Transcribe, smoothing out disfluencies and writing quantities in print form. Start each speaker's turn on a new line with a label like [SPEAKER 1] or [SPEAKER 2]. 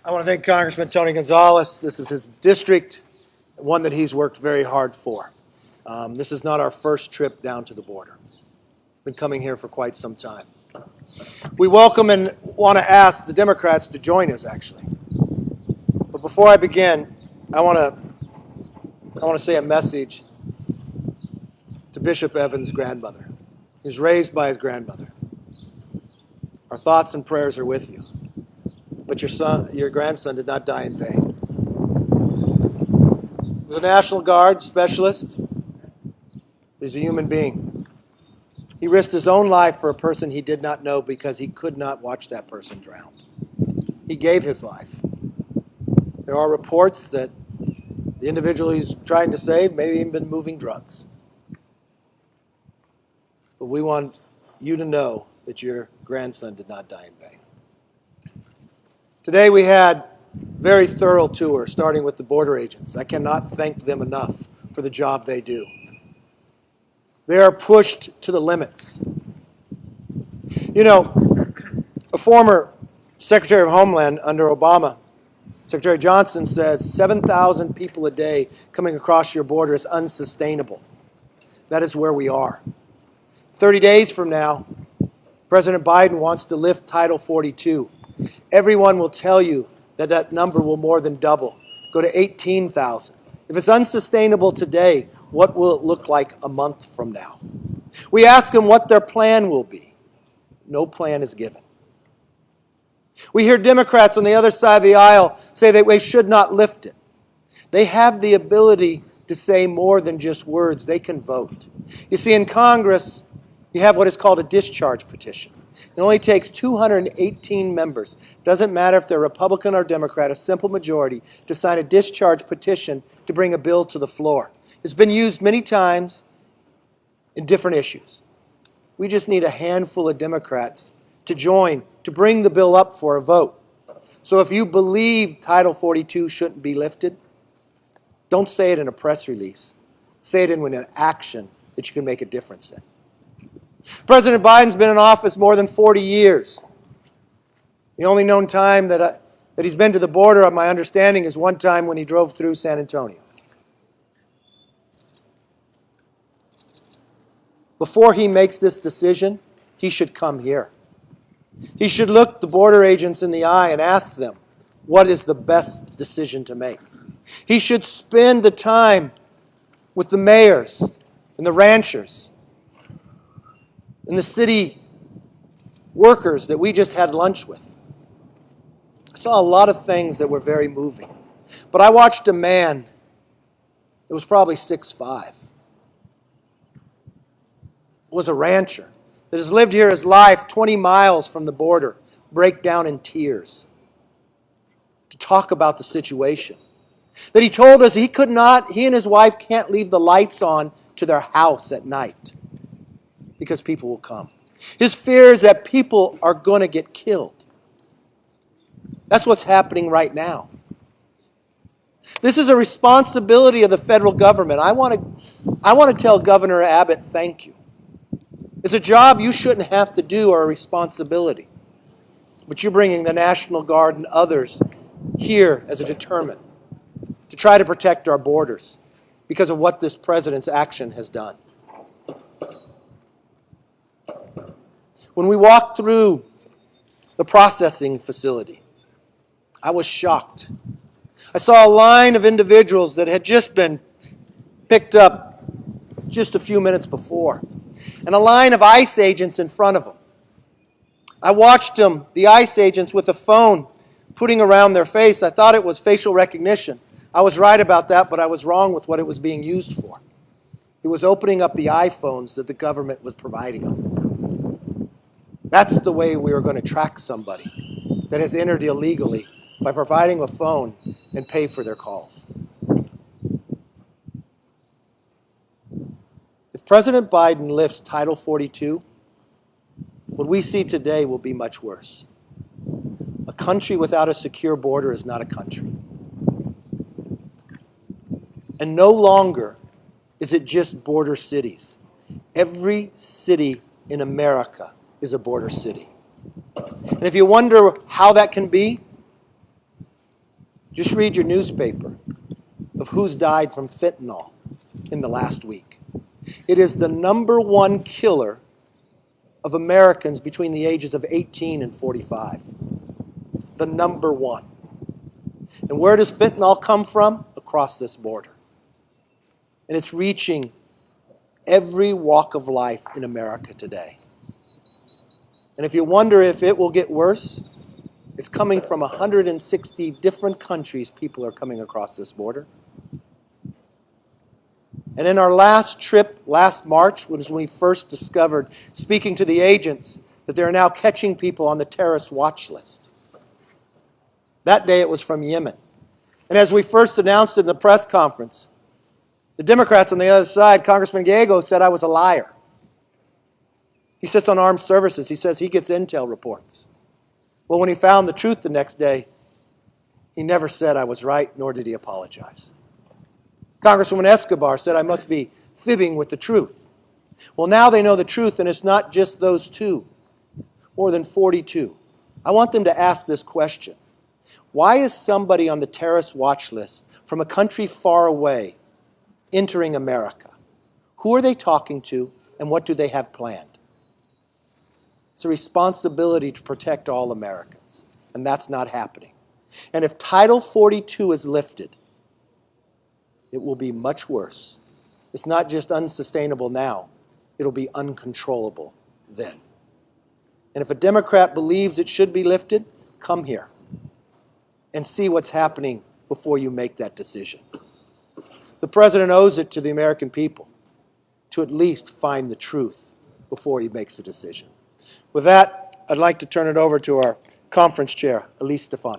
[SPEAKER 1] I want to thank Congressman Tony Gonzalez. This is his district, one that he's worked very hard for. This is not our first trip down to the border. Been coming here for quite some time. We welcome and want to ask the Democrats to join us, actually. But before I begin, I want to say a message to Bishop Evans' grandmother. He was raised by his grandmother. Our thoughts and prayers are with you. But your grandson did not die in vain. He was a National Guard specialist. He's a human being. He risked his own life for a person he did not know because he could not watch that person drown. He gave his life. There are reports that the individual he's trying to save may have even been moving drugs. But we want you to know that your grandson did not die in vain. Today we had a very thorough tour, starting with the border agents. I cannot thank them enough for the job they do. They are pushed to the limits. You know, a former Secretary of Homeland under Obama, Secretary Johnson, says 7,000 people a day coming across your border is unsustainable. That is where we are. 30 days from now, President Biden wants to lift Title 42. Everyone will tell you that that number will more than double, go to 18,000. If it's unsustainable today, what will it look like a month from now? We ask them what their plan will be. No plan is given. We hear Democrats on the other side of the aisle say that we should not lift it. They have the ability to say more than just words. They can vote. You see, in Congress, you have what is called a discharge petition. It only takes 218 members. Doesn't matter if they're Republican or Democrat, a simple majority to sign a discharge petition to bring a bill to the floor. It's been used many times in different issues. We just need a handful of Democrats to join to bring the bill up for a vote. So if you believe Title 42 shouldn't be lifted, don't say it in a press release. Say it in an action that you can make a difference in. President Biden's been in office more than 40 years. The only known time that he's been to the border, of my understanding, is one time when he drove through San Antonio. Before he makes this decision, he should come here. He should look the border agents in the eye and ask them, what is the best decision to make? He should spend the time with the mayors and the ranchers and the city workers that we just had lunch with. I saw a lot of things that were very moving. But I watched a man that was probably 6'5", was a rancher, that has lived here his life 20 miles from the border, break down in tears to talk about the situation. That he told us he and his wife can't leave the lights on to their house at night because people will come. His fear is that people are going to get killed. That's what's happening right now. This is a responsibility of the federal government. I want to tell Governor Abbott, thank you. It's a job you shouldn't have to do or a responsibility. But you're bringing the National Guard and others here as a deterrent to try to protect our borders because of what this president's action has done. When we walked through the processing facility, I was shocked. I saw a line of individuals that had just been picked up just a few minutes before, and a line of ICE agents in front of them. I watched them, the ICE agents, with a phone putting around their face. I thought it was facial recognition. I was right about that, but I was wrong with what it was being used for. It was opening up the iPhones that the government was providing them. That's the way we are going to track somebody that has entered illegally, by providing a phone and pay for their calls. If President Biden lifts Title 42, what we see today will be much worse. A country without a secure border is not a country. And no longer is it just border cities. Every city in America is a border city. And if you wonder how that can be, Just read your newspaper of who's died from fentanyl in the last week. It is the #1 killer of Americans between the ages of 18 and 45. The #1. And where does fentanyl come from? Across this border. And it's reaching every walk of life in America today. And if you wonder if it will get worse, it's coming from 160 different countries. People are coming across this border. And in our last trip, last March, was when we first discovered, speaking to the agents, that they're now catching people on the terrorist watch list. That day it was from Yemen. And as we first announced in the press conference, the Democrats on the other side, Congressman Gallego, said I was a liar. He sits on armed services. He says he gets intel reports. Well, when he found the truth the next day, he never said I was right, nor did he apologize. Congresswoman Escobar said I must be fibbing with the truth. Well, now they know the truth, and it's not just those two, more than 42. I want them to ask this question. Why is somebody on the terrorist watch list from a country far away entering America? Who are they talking to, and what do they have planned? It's a responsibility to protect all Americans, and that's not happening. And if Title 42 is lifted, it will be much worse. It's not just unsustainable now, it'll be uncontrollable then. And if a Democrat believes it should be lifted, come here and see what's happening before you make that decision. The president owes it to the American people to at least find the truth before he makes a decision. With that, I'd like to turn it over to our conference chair, Elise Stefanik.